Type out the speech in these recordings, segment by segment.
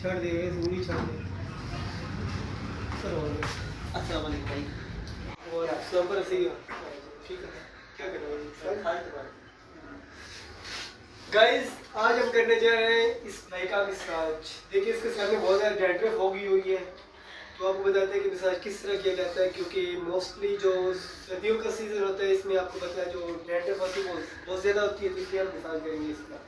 छोड़ दे उंगली छोड़ दे सर हो गया। अस्सलाम वालेकुम भाई। और नंबर सही हो ठीक है क्या करोगे गाइस आज हम करने जा रहे हैं इस भाई का मसाज। देखिए इसके सर में बहुत ज़्यादा डैंड्रफ हो गई हुई है, तो आपको बताते हैं कि मसाज किस तरह किया जाता है, क्योंकि मोस्टली जो सर्दियों का सीज़न होता है इसमें आपको पता है जो डैंड्रफ होती है वो बहुत ज़्यादा होती है, तो इसलिए हम मसाज करेंगे इसका।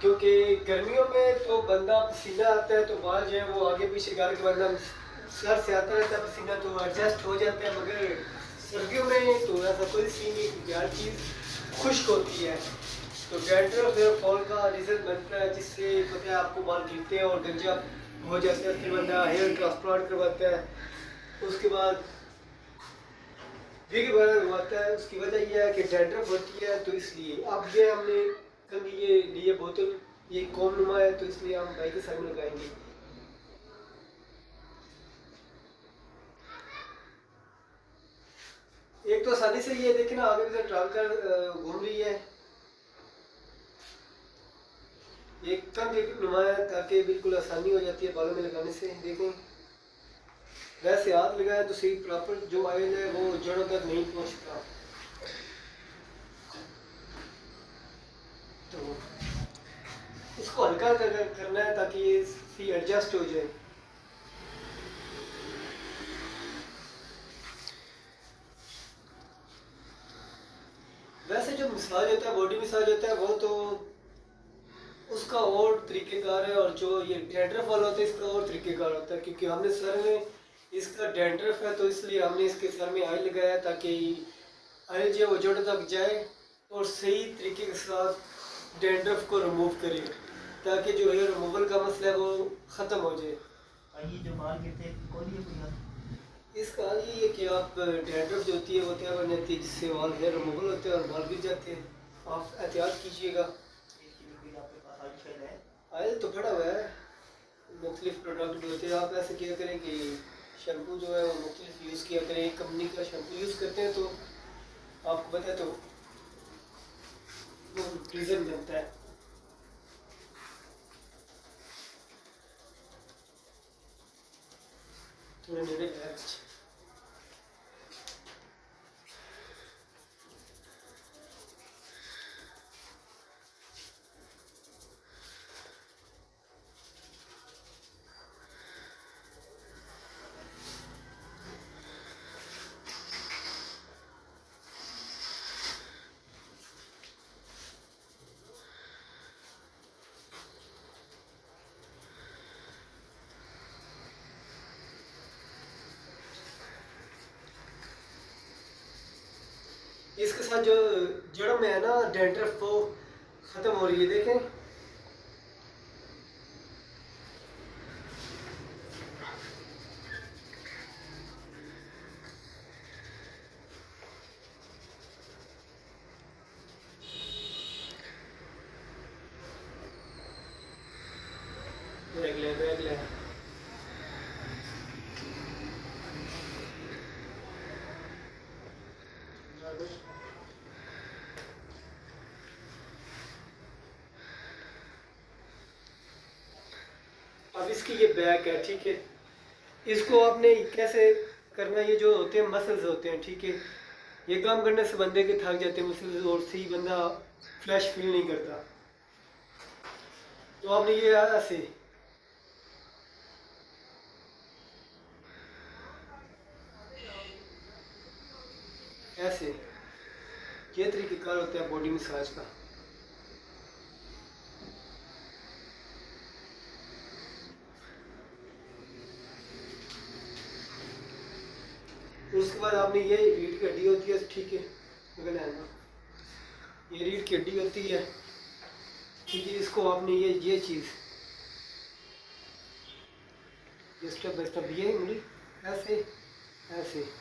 क्योंकि गर्मियों में तो बंदा पसीना आता है तो बाल जो है वो आगे पीछे गाल के बंदा सर से आता रहता है पसीना तो एडजस्ट हो जाता है, मगर सर्दियों में तो ऐसा कोई सीन नहीं क्योंकि हर चीज़ खुश्क होती है। तो डैंड्रफ हेयर फॉल का रीज़न बनता है जिससे पता है आपको बाल गिरते हैं और गंजा हो जाते हैं, फिर बंदा हेयर ट्रांसप्लांट करवाता है, उसके बाद विग वगैरह लगवाता है। उसकी वजह यह है कि डैंड्रफ होती है, तो इसलिए अब ये हमने कभी ये लिए बोतल ये कौन नुमा है तो इसलिए हम भाई के सर में लगाएंगे। एक तो आसानी से ये देखे ना आगे भी ट्राल कर घूम रही है, एक कम नुमा है ताकि बिल्कुल आसानी हो जाती है बालों में लगाने से। देखें वैसे हाथ लगाए तो सही प्रॉपर जो ऑयल है वो जड़ों तक नहीं पहुँचता, तो इसको हल्का करना है ताकि ये सी एडजस्ट हो जाए। वैसे जो मसाज होता है बॉडी मसाज होता है वो तो उसका और तरीक़ेकार है, और जो ये डैंड्रफ वाला होता है इसका और तरीक़ेकार होता है, क्योंकि हमने सर में इसका डैंड्रफ है तो इसलिए हमने इसके सर में ऑयल लगाया ताकि ऑयल जो वो जड़ों तक जाए और सही तरीके के साथ डैंड्रफ को रिमूव करे, ताकि जो हेयर रिमूवल का मसला है वो ख़त्म हो जाए। ये जो बाल गिरते हैं कौन ये कोई इसका ये है कि आप डैंड्रफ जो होती है वो तैयार बन जाती है जिससे बाल हेयर रिमूवल होते हैं और बाल गिर जाते हैं। आप एहतियात कीजिएगा। आपके पास आजकल है? ऑयल तो पड़ा हुआ है, मुख्तलिफ प्रोडक्ट भी होते हैं। आप ऐसे किया करें कि शैम्पू जो है वो मुख्तलिफ यूज़ किया करें, एक कंपनी का शैम्पू यूज़ करते हैं तो आपको पता है तो वो रीज़न बनता है। थोड़े मेरे इसके साथ जो जड़ों में है ना डैंड्रफ वो ख़त्म हो रही है। देखें बैग ले अब इसकी ये बैक है, ठीक है। इसको आपने कैसे करना, ये जो होते हैं मसल्स होते हैं, ठीक है, ये काम करने से बंदे के थक जाते हैं मसल्स और सही बंदा फ्लैश फील नहीं करता। तो आपने ये ऐसे ये तरीक़ेकार होता है बॉडी मसाज का। उसके बाद आपने ये रीढ़ की हड्डी होती है, ठीक है, अगर लेना ये रीढ़ की हड्डी होती है, ठीक है, इसको आपने ये चीज़ ये स्टेप बाय स्टेप ये उंगली ऐसे ऐसे